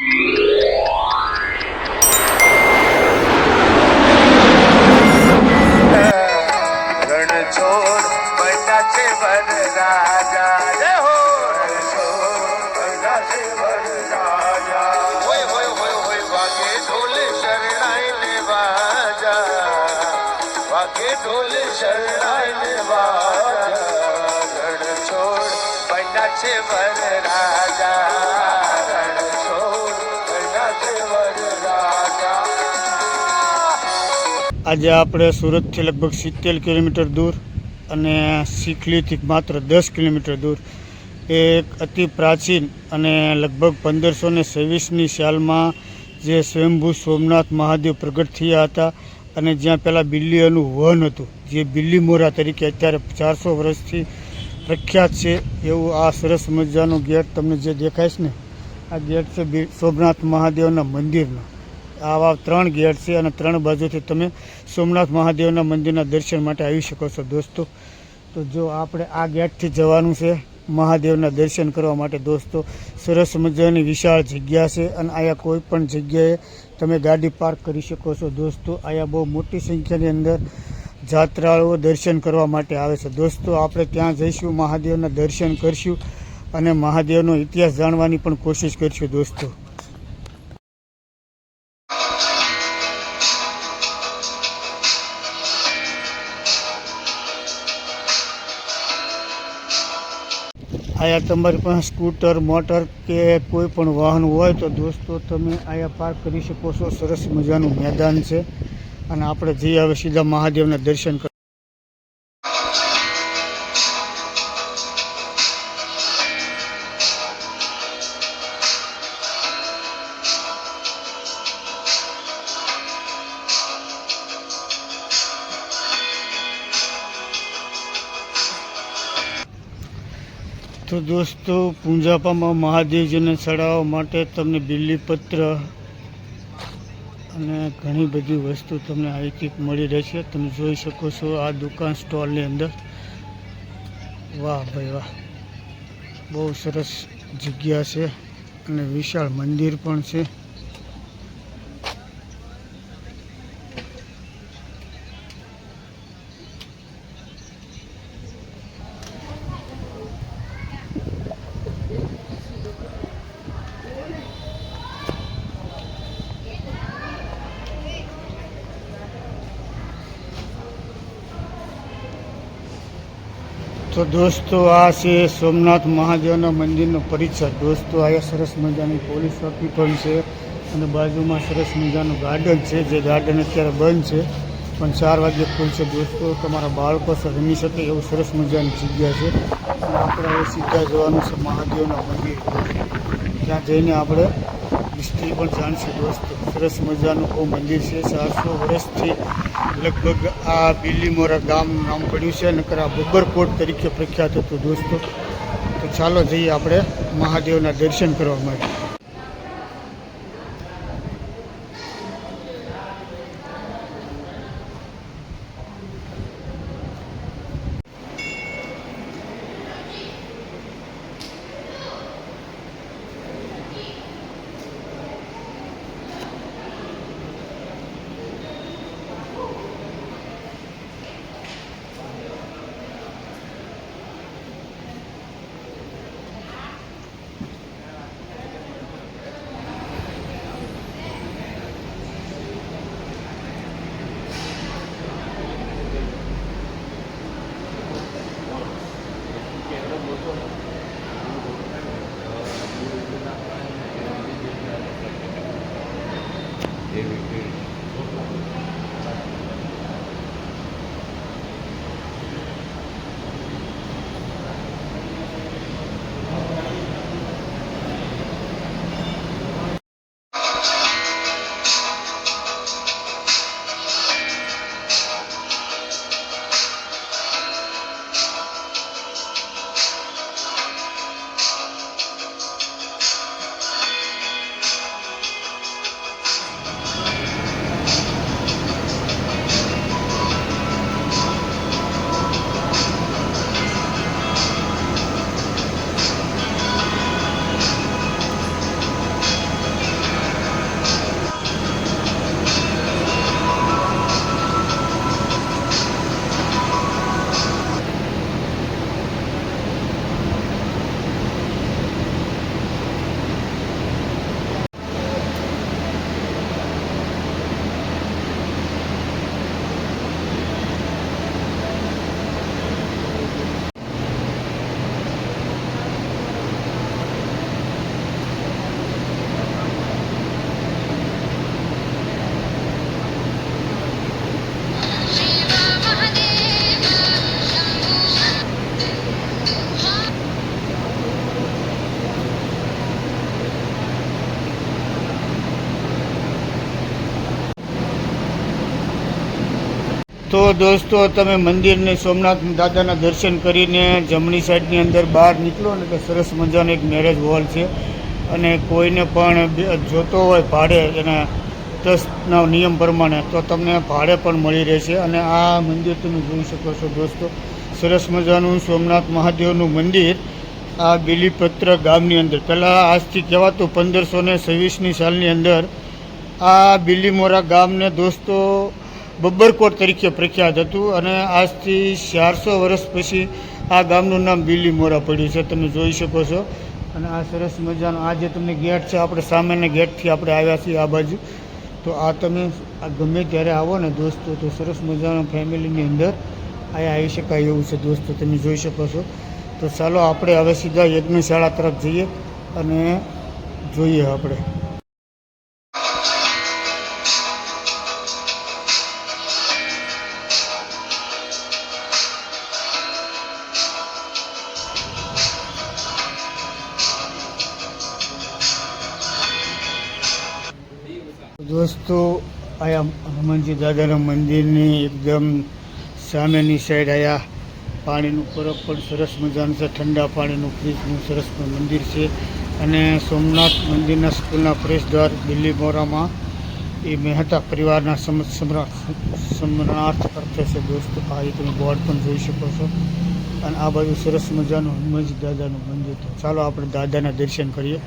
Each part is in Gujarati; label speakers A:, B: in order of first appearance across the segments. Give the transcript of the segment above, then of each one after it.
A: રણછોડ બન્યા છે વરરાજા જય હો વાગે ઢોલ શરણાઈને વાજા રણછોડ બન્યા છે વરરાજા રણછોડ બન્યા છે વરરાજા।
B: આજે આપણે સુરતથી લગભગ 70 કિલોમીટર દૂર અને ચીખલીથી માત્ર 10 કિલોમીટર દૂર એક અતિ પ્રાચીન અને લગભગ 1526ની સાલમાં જે સ્વયંભૂ સોમનાથ મહાદેવ પ્રગટ થયા હતા અને જ્યાં પહેલાં બિલ્લીઓનું વન હતું, જે બિલ્લી મોરા તરીકે અત્યારે 400 વર્ષથી પ્રખ્યાત છે એવું આ સરસ મજાનો ગેટ તમને જે દેખાય છે ને, આ ગેટ છે સોમનાથ મહાદેવના મંદિરનો। આવા 3 ગેટ છે અને 3 બાજુથી તમે સોમનાથ મહાદેવના મંદિરના દર્શન માટે આવી શકો છો દોસ્તો। તો જો આપણે આ ગેટથી જવાનું છે મહાદેવના દર્શન કરવા માટે દોસ્તો। સરસ મજાની વિશાળ જગ્યા છે અને અહીંયા કોઈ પણ જગ્યાએ તમે ગાડી પાર્ક કરી શકો છો દોસ્તો। અહીંયા બહુ મોટી સંખ્યાની અંદર જાત્રાળુઓ દર્શન કરવા માટે આવે છે દોસ્તો। આપણે ત્યાં જઈશું, મહાદેવના દર્શન કરીશું અને મહાદેવનો ઇતિહાસ જાણવાની પણ કોશિશ કરીશું દોસ્તો। અહીંયા તમારી પાસે સ્કૂટર, મોટર કે કોઈ પણ વાહન હોય તો દોસ્તો તમે અહીંયા પાર્ક કરી શકો છો। સરસ મજાનું મેદાન છે અને આપણે જઈ આવે સીધા મહાદેવના દર્શન કરવા। તો દોસ્તો પૂંજાપામાં મહાદેવજીને ચડાવવા માટે તમને બિલ્લીપત્ર અને ઘણી બધી વસ્તુ તમને અહીંથી મળી રહેશે। તમે જોઈ શકો છો આ દુકાન સ્ટોલની અંદર। વાહ ભાઈ વાહ, બહુ સરસ જગ્યા છે અને વિશાળ મંદિર પણ છે। તો દોસ્તો આ છે સોમનાથ મહાદેવના મંદિરનો પરિસર દોસ્તો। અહીંયા સરસ મજાની પોલીસ ચોકી પણ છે અને બાજુમાં સરસ મજાનું ગાર્ડન છે, જે ગાર્ડન અત્યારે બંધ છે પણ 4 વાગે ખુલશે દોસ્તો। તમારા બાળકો સાથે રમી શકે એવું સરસ મજાની જગ્યા છે અને આપણે હવે સીધા જવાનું છે મહાદેવના મંદિર, ત્યાં જઈને આપણે હિસ્ટ્રી પણ જાણશું દોસ્તો। સરસ મજાનું બહુ મંદિર છે। 400 વર્ષથી લગભગ આ બિલ્લીમોરા ગામનું નામ પડ્યું છે, નકર આ બબ્બરકોટ તરીકે પ્રખ્યાત હતું દોસ્તો। તો ચાલો જઈએ આપણે મહાદેવના દર્શન કરવા માટે। તો દોસ્તો તમે મંદિરને સોમનાથ દાદાના દર્શન કરીને જમણી સાઈડની અંદર બહાર નીકળો ને એટલે સરસ મજાનો એક મેરેજ હોલ છે અને કોઈને પણ જોતો હોય ભાડે એના ટ્રસ્ટના નિયમ પ્રમાણે તો તમને ભાડે પણ મળી રહેશે. અને આ મંદિર તમે જોઈ શકો છો દોસ્તો, સરસ મજાનું સોમનાથ મહાદેવનું મંદિર આ બિલીપત્ર ગામની અંદર. પહેલાં આજથી કહેવાતું 1526ની સાલની અંદર આ બિલીમોરા ગામને દોસ્તો બબ્બરકોટ તરીકે પ્રખ્યાત હતું અને આજથી 400 વર્ષ પછી આ ગામનું નામ બિલીમોરા પડ્યું છે, તમે જોઈ શકો છો. અને આ સરસ મજાનો આ જે તમને ગેટ છે, આપણે સામેના ગેટથી આપણે આવ્યા છીએ આ બાજુ. તો આ તમે આ ગમે ત્યારે આવો ને દોસ્તો તો સરસ મજાના ફેમિલીની અંદર અહીંયા આવી શકાય એવું છે દોસ્તો, તમે જોઈ શકો છો. તો ચાલો આપણે હવે સીધા યજ્ઞશાળા તરફ જઈએ અને જોઈએ આપણે. દોસ્તો અહીંયા હનુમાનજી દાદાના મંદિરની એકદમ સામેની સાઈડ અહીંયા પાણીનું પરબ પણ સરસ મજાનું છે, ઠંડા પાણીનું ફ્રીજનું સરસ મંદિર છે. અને સોમનાથ મંદિરના સ્કૂલના પ્રવેશદ્વાર બિલીમોરામાં એ મહેતા પરિવારના સમરણાર્થ અર્થે છે દોસ્તો. આ એ તમે બોર્ડ પણ જોઈ શકો છો. અને આ બાજુ સરસ મજાનું હનુમાનજી દાદાનું મંદિર. તો ચાલો આપણે દાદાના દર્શન કરીએ.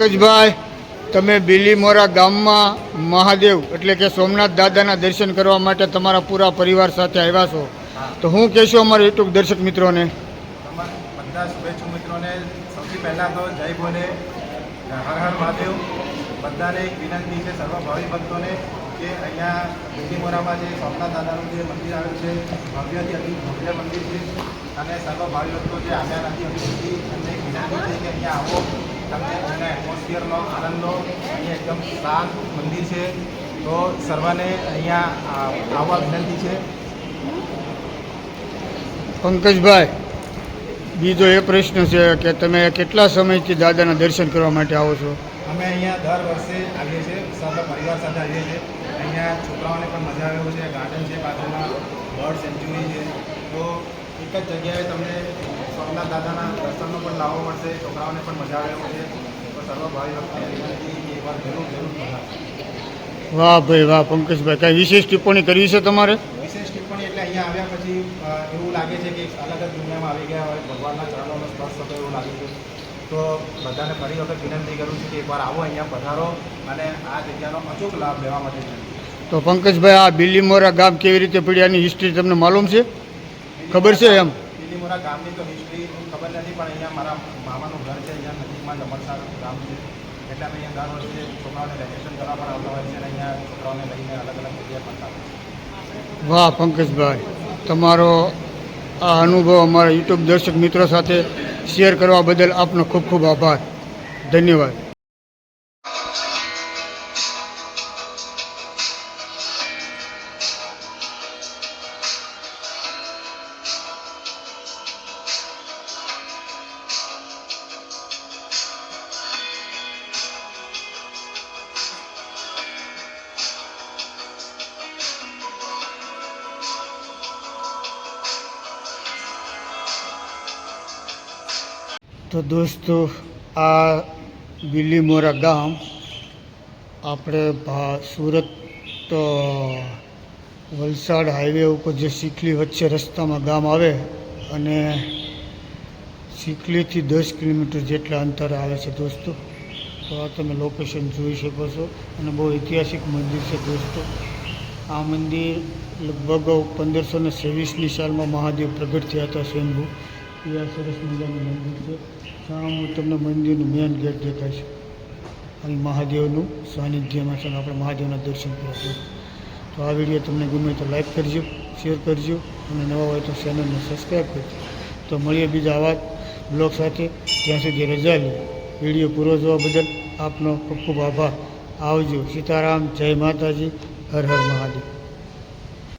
B: પંકજભાઈ, તમે બિલીમોરા ગામમાં મહાદેવ એટલે કે સોમનાથ દાદાના દર્શન કરવા માટે તમારા પૂરા પરિવાર સાથે આવ્યા છો, તો હું કહેશો અમારા યુટ્યુબ દર્શક મિત્રોને?
C: બધા શુભેચ્છુ મિત્રોને સૌથી પહેલાં તો જય બોલે, હર હર મહાદેવ. બધાને એક વિનંતી છે સર્વ ભાવિ ભક્તોને કે અહીંયા બિલીમોરામાં જે સોમનાથ દાદાનું જે મંદિર આવેલું છે, ભવ્યથી અતિ ભવ્ય મંદિર છે. અને સર્વ ભાવિ ભક્તો જે આવ્યા નથી હજુ સુધી એમને એક વિનંતી છે કે અહીંયા આવો, તમને એના એટમોસ્ફિયરનો આનંદ લો. અહીંયા એકદમ શાંત મંદિર છે, તો સર્વને અહીંયા આવવા વિનંતી છે.
B: પંકજભાઈ, બીજો એ પ્રશ્ન છે કે તમે કેટલા સમયથી દાદાના દર્શન કરવા માટે આવો છો?
C: અમે અહીંયા દર વર્ષે આવીએ છીએ, સર્વ પરિવાર સાથે આવીએ છીએ. અહીંયા છોકરાઓને પણ મજા આવે એવું છે, ગાર્ડન છે બાજુમાં, બર્ડ સેન્ચ્યુરી છે. તો એક જ જગ્યાએ તમને સોમનાથ દાદાના દર્શનનો પણ લાવો મળશે, છોકરાઓને પણ મજા આવે એવું છે. તો સર્વ ભાવિ ભક્તોને વિનંતી કે એકવાર જરૂર પધારો.
B: વાહ ભાઈ વાહ. પંકજભાઈ, કાંઈ વિશેષ ટિપ્પણી કરવી છે તમારે?
C: વિશેષ ટિપ્પણી એટલે અહીંયા આવ્યા પછી એવું લાગે છે કે અલગ જ દુનિયામાં આવી ગયા હોય, ભગવાનના ચરણોનો સ્પર્શ થતો એવું લાગે છે. તો બધાને ફરી વખત વિનંતી કરું છું કે એકવાર આવો, અહીંયા પધારો અને આ જગ્યાનો અચૂક લાભ લેવા માટે છે.
B: તો પંકજભાઈ, આ બિલીમોરા ગામ કેવી રીતે પડ્યા એની હિસ્ટ્રી તમને માલુમ છે? ખબર છે એમ?
C: બિલીમોરા ગામની તો હિસ્ટ્રી ખબર નથી, પણ અહીંયા મારા મામાનું ઘર છે, અહીંયા નજીકમાં જમણસાર ગામ છે. એટલે અમે અહીંયા દર વર્ષે છોકરાઓને વેકેશન કરવા પણ આવતા હોય છે અને અહીંયા છોકરાઓને લઈને અલગ અલગ જગ્યાએ પણ આવે છે.
B: વાહ પંકજભાઈ, તમારો આ અનુભવ અમારા યુટ્યુબ દર્શક મિત્રો સાથે શેર કરવા બદલ આપનો ખૂબ ખૂબ આભાર. ધન્યવાદ. તો દોસ્તો, આ બિલીમોરા ગામ આપણે સુરત વલસાડ હાઈવે ઉપર જે ચીખલી વચ્ચે રસ્તામાં ગામ આવે અને ચીખલીથી 10 કિલોમીટર જેટલા અંતરે આવે છે દોસ્તો. તો આ તમે લોકેશન જોઈ શકો છો અને બહુ ઐતિહાસિક મંદિર છે દોસ્તો. આ મંદિર લગભગ 1526ની સાલમાં મહાદેવ પ્રગટ થયા હતા સ્વયંભૂ. એ આ સરસ મજાનું મંદિર છે. સામે તમને મંદિરનું મેન ગેટ દેખાય છે. અહીં મહાદેવનું સાનિધ્યમાં છે અને આપણે મહાદેવના દર્શન કરીશું. તો આ વિડીયો તમને ગમે તો લાઈક કરજો, શેર કરજો અને નવા હોય તો ચેનલને સબસ્ક્રાઈબ કરજો. તો મળીએ બીજા આવા બ્લોગ સાથે. ત્યાં સુધી રજા લો. વિડીયો પૂરો જોવા બદલ આપનો ખૂબ ખૂબ આભાર. આવજો. સીતારામ, જય માતાજી, હર હર મહાદેવ.